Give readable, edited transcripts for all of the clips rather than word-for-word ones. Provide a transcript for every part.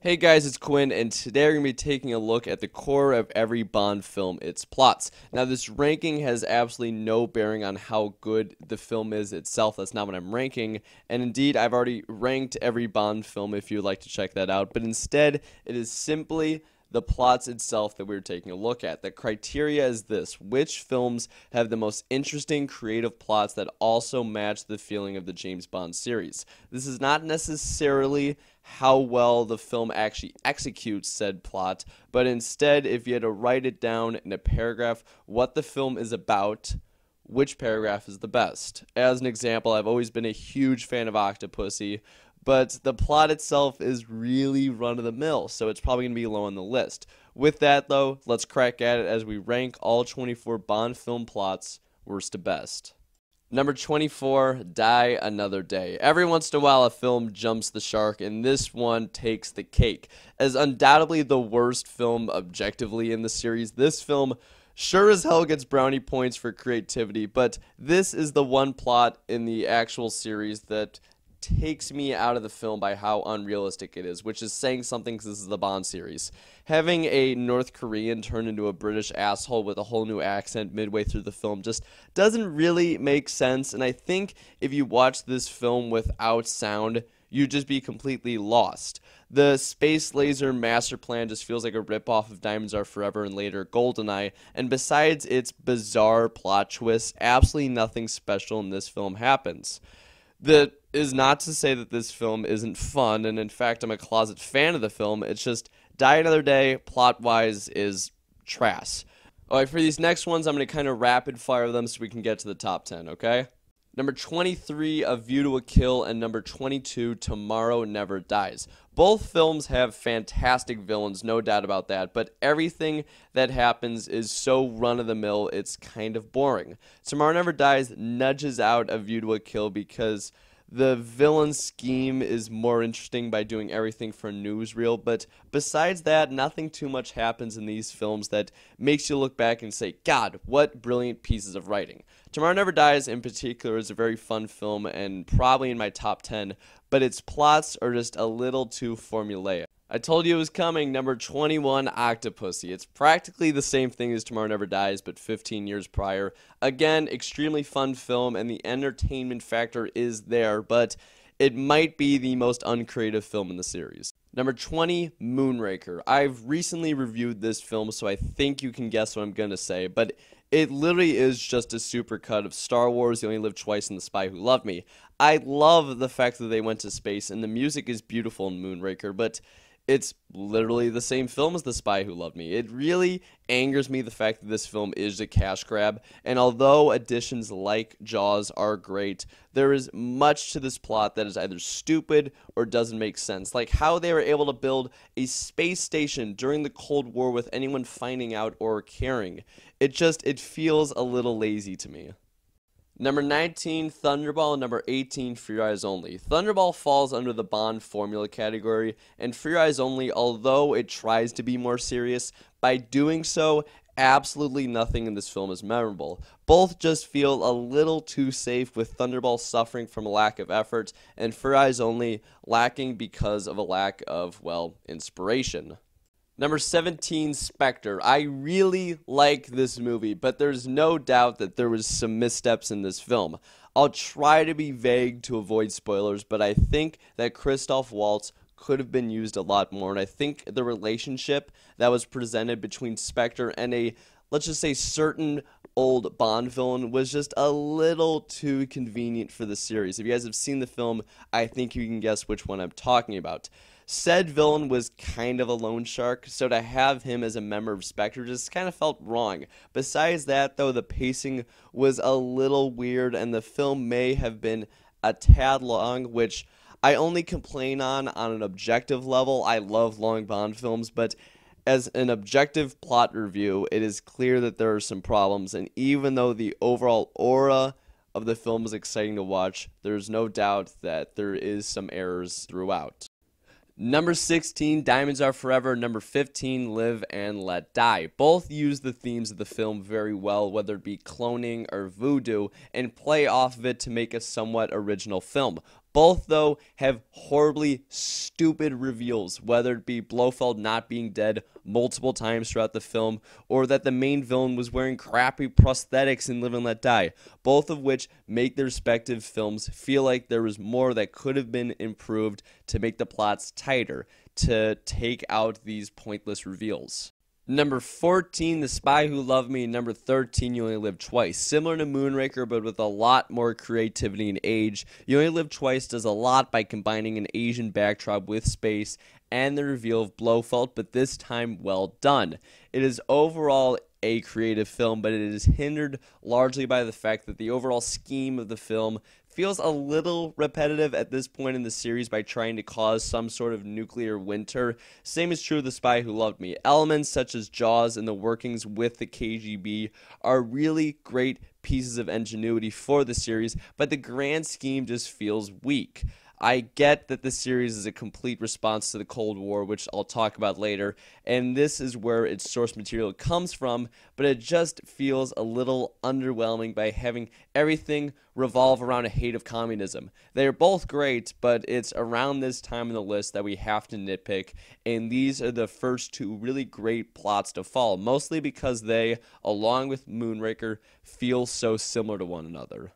Hey guys, it's Quinn, and today we're going to be taking a look at the core of every Bond film, its plots. Now, this ranking has absolutely no bearing on how good the film is itself. That's not what I'm ranking, and indeed, I've already ranked every Bond film if you'd like to check that out, but instead, it is simply the plots itself that we're taking a look at. The criteria is this: which films have the most interesting creative plots that also match the feeling of the James Bond series. This is not necessarily how well the film actually executes said plot, but instead, if you had to write it down in a paragraph what the film is about, which paragraph is the best. As an example, I've always been a huge fan of Octopussy, but the plot itself is really run-of-the-mill, so it's probably going to be low on the list. With that, though, let's crack at it as we rank all 24 Bond film plots worst to best. Number 24, Die Another Day. Every once in a while, a film jumps the shark, and this one takes the cake. As undoubtedly the worst film objectively in the series, this film sure as hell gets brownie points for creativity, but this is the one plot in the actual series that takes me out of the film by how unrealistic it is, which is saying something because this is the Bond series. Having a North Korean turn into a British asshole with a whole new accent midway through the film just doesn't really make sense, and I think if you watch this film without sound, you'd just be completely lost. The space laser master plan just feels like a ripoff of Diamonds Are Forever and later Goldeneye, and besides its bizarre plot twists, absolutely nothing special in this film happens. That is not to say that this film isn't fun, and in fact, I'm a closet fan of the film. It's just Die Another Day, plot-wise, is trash. Alright, for these next ones, I'm going to kind of rapid-fire them so we can get to the top 10, okay? Number 23, A View to a Kill, and number 22, Tomorrow Never Dies. Both films have fantastic villains, no doubt about that, but everything that happens is so run-of-the-mill, it's kind of boring. Tomorrow Never Dies nudges out A View to a Kill because the villain scheme is more interesting by doing everything for newsreel, but besides that, nothing too much happens in these films that makes you look back and say, God, what brilliant pieces of writing. Tomorrow Never Dies, in particular, is a very fun film and probably in my top 10, but its plots are just a little too formulaic. I told you it was coming. Number 21, Octopussy. It's practically the same thing as Tomorrow Never Dies, but 15 years prior. Again, extremely fun film, and the entertainment factor is there, but it might be the most uncreative film in the series. Number 20, Moonraker. I've recently reviewed this film, so I think you can guess what I'm going to say, but it literally is just a supercut of Star Wars, You Only Live Twice, and The Spy Who Loved Me. I love the fact that they went to space, and the music is beautiful in Moonraker, but it's literally the same film as The Spy Who Loved Me. It really angers me the fact that this film is a cash grab, and although additions like Jaws are great, there is much to this plot that is either stupid or doesn't make sense. Like how they were able to build a space station during the Cold War with anyone finding out or caring. It feels a little lazy to me. Number 19, Thunderball, and number 18, For Your Eyes Only. Thunderball falls under the Bond formula category, and For Your Eyes Only, although it tries to be more serious, by doing so, absolutely nothing in this film is memorable. Both just feel a little too safe, with Thunderball suffering from a lack of effort, and For Your Eyes Only lacking because of a lack of, well, inspiration. Number 17, Spectre. I really like this movie, but there's no doubt that there was some missteps in this film. I'll try to be vague to avoid spoilers, but I think that Christoph Waltz could have been used a lot more, and I think the relationship that was presented between Spectre and a, let's just say, certain old Bond villain was just a little too convenient for the series. If you guys have seen the film, I think you can guess which one I'm talking about. Said villain was kind of a loan shark, so to have him as a member of Spectre just kind of felt wrong. Besides that, though, the pacing was a little weird, and the film may have been a tad long, which I only complain on an objective level. I love long Bond films, but as an objective plot review, it is clear that there are some problems, and even though the overall aura of the film is exciting to watch, there's no doubt that there is some errors throughout. Number 16, Diamonds Are Forever. Number 15, Live and Let Die. Both use the themes of the film very well, whether it be cloning or voodoo, and play off of it to make a somewhat original film. Both, though, have horribly stupid reveals, whether it be Blofeld not being dead multiple times throughout the film, or that the main villain was wearing crappy prosthetics in Live and Let Die, both of which make their respective films feel like there was more that could have been improved to make the plots tighter, to take out these pointless reveals. Number 14, The Spy Who Loved Me. Number 13, You Only Live Twice. Similar to Moonraker, but with a lot more creativity and age, You Only Live Twice does a lot by combining an Asian backdrop with space and the reveal of Blofeld, but this time well done. It is overall a creative film, but it is hindered largely by the fact that the overall scheme of the film feels a little repetitive at this point in the series by trying to cause some sort of nuclear winter. Same is true of The Spy Who Loved Me. Elements such as Jaws and the workings with the KGB are really great pieces of ingenuity for the series, but the grand scheme just feels weak. I get that the series is a complete response to the Cold War, which I'll talk about later, and this is where its source material comes from, but it just feels a little underwhelming by having everything revolve around a hate of communism. They're both great, but it's around this time in the list that we have to nitpick, and these are the first two really great plots to follow, mostly because they, along with Moonraker, feel so similar to one another.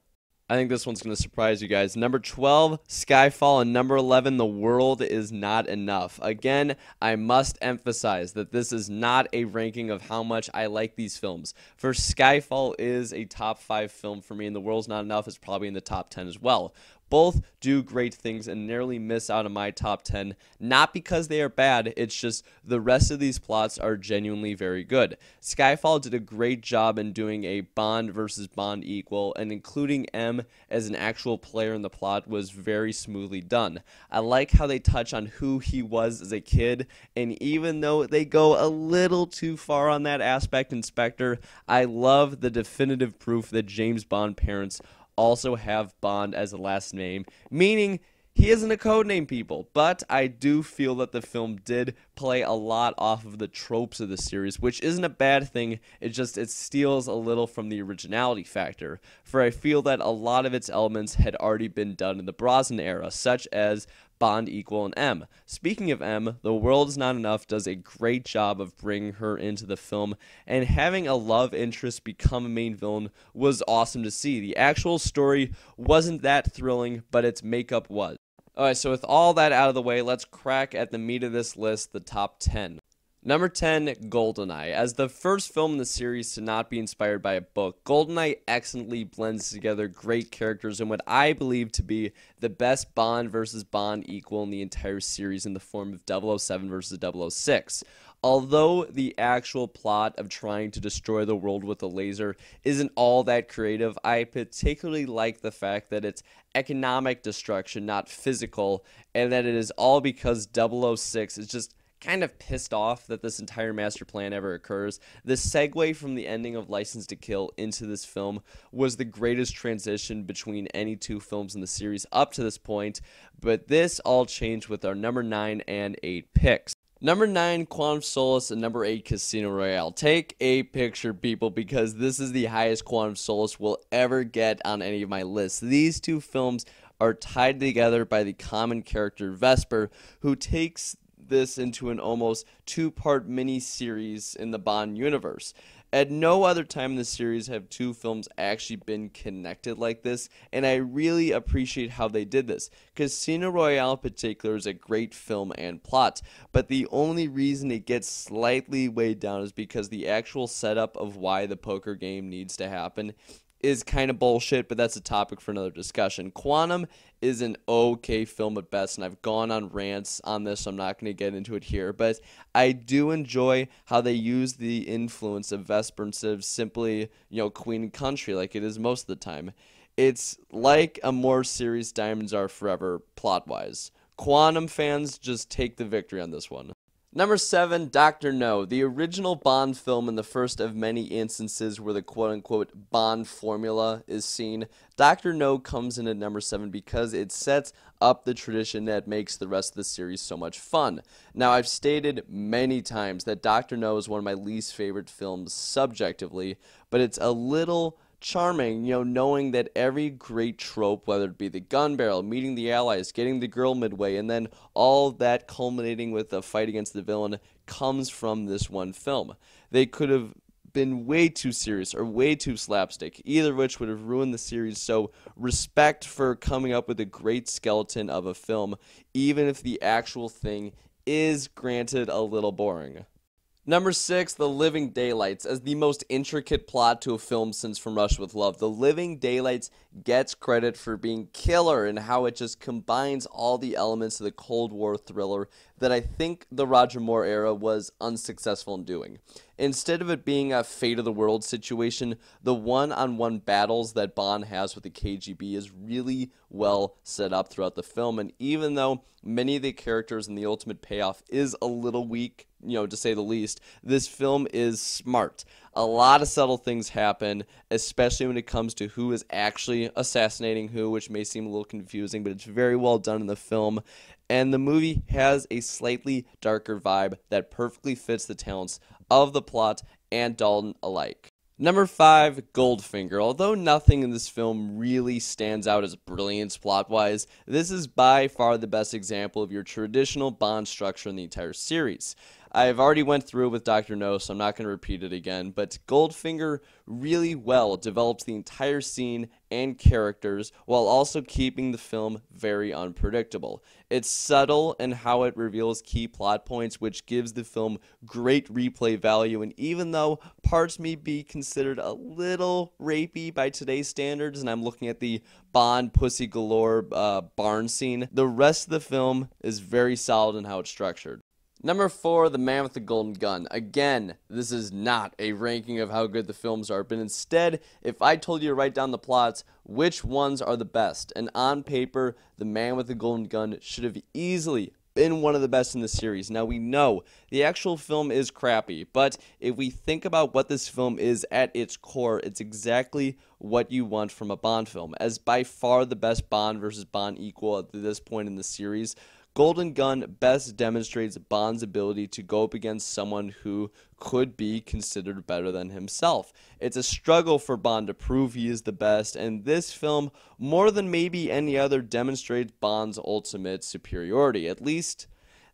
I think this one's going to surprise you guys. Number 12, Skyfall, and number 11, The World Is Not Enough. Again, I must emphasize that this is not a ranking of how much I like these films. For Skyfall is a top 5 film for me, and The World's Not Enough is probably in the top 10 as well. Both do great things and narrowly miss out of my top 10, not because they are bad, it's just the rest of these plots are genuinely very good. Skyfall did a great job in doing a Bond versus Bond equal, and including M as an actual player in the plot was very smoothly done. I like how they touch on who he was as a kid, and even though they go a little too far on that aspect in Spectre, I love the definitive proof that James Bond parents also have Bond as a last name, meaning he isn't a codename, people. But I do feel that the film did play a lot off of the tropes of the series, which isn't a bad thing. It steals a little from the originality factor, for I feel that a lot of its elements had already been done in the Brosnan era, such as Bond equal and M. Speaking of M, The World Is Not Enough does a great job of bringing her into the film, and having a love interest become a main villain was awesome to see. The actual story wasn't that thrilling, but its makeup was. Alright, so with all that out of the way, let's crack at the meat of this list, the top 10. Number 10, Goldeneye. As the first film in the series to not be inspired by a book, Goldeneye excellently blends together great characters in what I believe to be the best Bond versus Bond equal in the entire series in the form of 007 versus 006. Although the actual plot of trying to destroy the world with a laser isn't all that creative, I particularly like the fact that it's economic destruction, not physical, and that it is all because 006 is just kind of pissed off that this entire master plan ever occurs. The segue from the ending of License to Kill into this film was the greatest transition between any two films in the series up to this point, but this all changed with our number 9 and 8 picks. Number 9, Quantum of Solace, and number 8, Casino Royale. Take a picture, people, because this is the highest Quantum of Solace we'll ever get on any of my lists. These two films are tied together by the common character Vesper, who takes this into an almost 2-part mini-series in the Bond universe. At no other time in the series have two films actually been connected like this, and I really appreciate how they did this. Casino Royale in particular is a great film and plot, but the only reason it gets slightly weighed down is because the actual setup of why the poker game needs to happen is kind of bullshit, but that's a topic for another discussion. Quantum is an okay film at best, and I've gone on rants on this, so I'm not going to get into it here, but I do enjoy how they use the influence of Vesper instead of simply, Queen and Country like it is most of the time. It's like a more serious Diamonds Are Forever plot-wise. Quantum fans just take the victory on this one. Number 7, Dr. No, the original Bond film and the first of many instances where the quote-unquote Bond formula is seen. Dr. No comes in at number 7 because it sets up the tradition that makes the rest of the series so much fun. Now, I've stated many times that Dr. No is one of my least favorite films subjectively, but it's a little charming, knowing that every great trope, whether it be the gun barrel, meeting the Allies, getting the girl midway, and then all that culminating with a fight against the villain, comes from this one film. They could have been way too serious or way too slapstick, either of which would have ruined the series, so respect for coming up with a great skeleton of a film, even if the actual thing is, granted, a little boring. Number 6, The Living Daylights. As the most intricate plot to a film since From Russia with Love, The Living Daylights gets credit for being killer and how it just combines all the elements of the Cold War thriller that I think the Roger Moore era was unsuccessful in doing. Instead of it being a fate of the world situation, the one-on-one battles that Bond has with the KGB is really well set up throughout the film, and even though many of the characters and the ultimate payoff is a little weak, to say the least, this film is smart. A lot of subtle things happen, especially when it comes to who is actually assassinating who, which may seem a little confusing, but it's very well done in the film. And the movie has a slightly darker vibe that perfectly fits the talents of the plot and Dalton alike. Number 5, Goldfinger. Although nothing in this film really stands out as brilliance plot-wise, this is by far the best example of your traditional Bond structure in the entire series. I've already went through it with Dr. No, so I'm not going to repeat it again, but Goldfinger really well develops the entire scene and characters while also keeping the film very unpredictable. It's subtle in how it reveals key plot points, which gives the film great replay value, and even though parts may be considered a little rapey by today's standards, and I'm looking at the Bond Pussy Galore barn scene, the rest of the film is very solid in how it's structured. Number 4, The Man with the Golden Gun. Again, this is not a ranking of how good the films are, but instead, if I told you to write down the plots, which ones are the best? And on paper, The Man with the Golden Gun should have easily been one of the best in the series. Now, we know the actual film is crappy, but if we think about what this film is at its core, it's exactly what you want from a Bond film. As by far the best Bond versus Bond equal at this point in the series, Golden Gun best demonstrates Bond's ability to go up against someone who could be considered better than himself. It's a struggle for Bond to prove he is the best, and this film, more than maybe any other, demonstrates Bond's ultimate superiority. At least,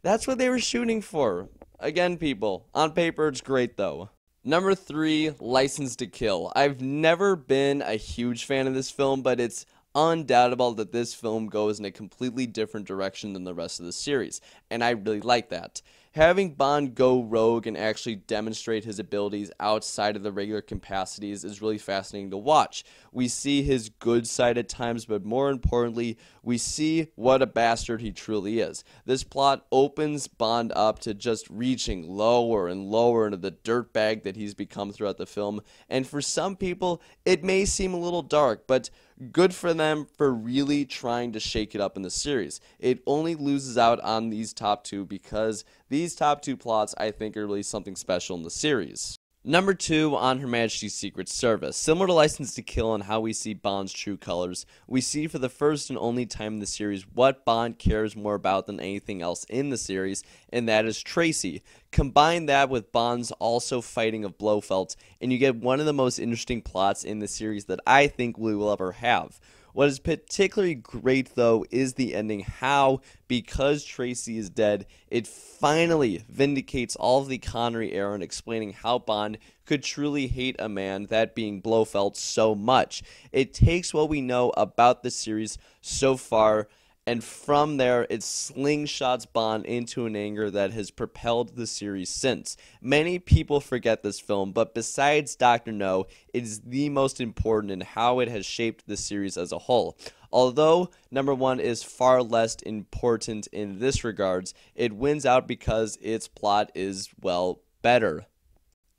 that's what they were shooting for. Again, people, on paper it's great though. Number 3, License to Kill. I've never been a huge fan of this film, but it's undoubtable that this film goes in a completely different direction than the rest of the series, and I really like that. Having Bond go rogue and actually demonstrate his abilities outside of the regular capacities is really fascinating to watch. We see his good side at times, but more importantly, we see what a bastard he truly is. This plot opens Bond up to just reaching lower and lower into the dirtbag that he's become throughout the film, and for some people, it may seem a little dark, but good for them for really trying to shake it up in the series. It only loses out on these top 2 because these top 2 plots I think are really something special in the series. Number 2, On Her Majesty's Secret Service. Similar to License to Kill and how we see Bond's true colors, we see for the first and only time in the series what Bond cares more about than anything else in the series, and that is Tracy. Combine that with Bond's also fighting of Blofeld, and you get one of the most interesting plots in the series that I think we will ever have. What is particularly great, though, is the ending, how, because Tracy is dead, it finally vindicates all of the Connery era in explaining how Bond could truly hate a man, that being Blofeld, so much. It takes what we know about the series so far, and from there, it slingshots Bond into an anger that has propelled the series since. Many people forget this film, but besides Dr. No, it is the most important in how it has shaped the series as a whole. Although number 1 is far less important in this regards, it wins out because its plot is, well, better.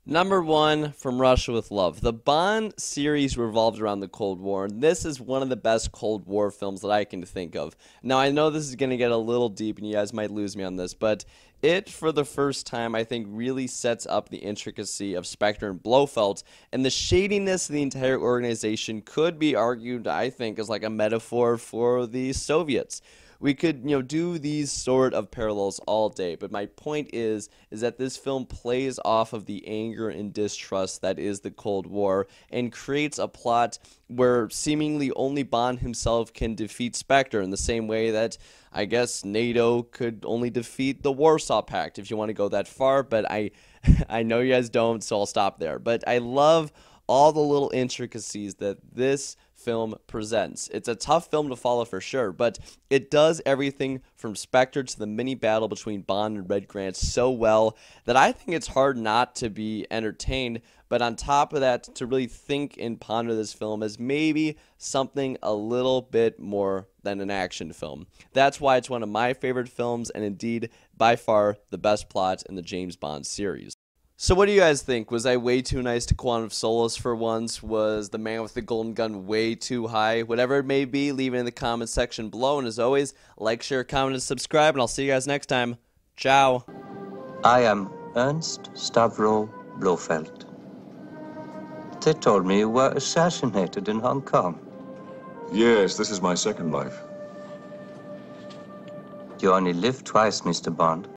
Number 1, From Russia with Love. The Bond series revolves around the Cold War, and this is one of the best Cold War films that I can think of. Now, I know this is going to get a little deep, and you guys might lose me on this, but it, for the first time, I think really sets up the intricacy of Spectre and Blofeld, and the shadiness of the entire organization could be argued, I think, as like a metaphor for the Soviets. we could, do these sort of parallels all day, but my point is that this film plays off of the anger and distrust that is the Cold War and creates a plot where seemingly only Bond himself can defeat Spectre, in the same way that I guess NATO could only defeat the Warsaw Pact, if you want to go that far, but I know you guys don't, so I'll stop there. But I love all the little intricacies that this film presents. It's a tough film to follow for sure, but it does everything from Spectre to the mini battle between Bond and Red Grant so well that I think it's hard not to be entertained, but on top of that, to really think and ponder this film as maybe something a little bit more than an action film. That's why it's one of my favorite films, and indeed, by far, the best plot in the James Bond series. So what do you guys think? Was I way too nice to Quantum of Solace for once? Was the man with the golden gun way too high? Whatever it may be, leave it in the comment section below. And as always, like, share, comment, and subscribe. And I'll see you guys next time. Ciao. I am Ernst Stavro Blofeld. They told me you were assassinated in Hong Kong. Yes, this is my second life. You only live twice, Mr. Bond.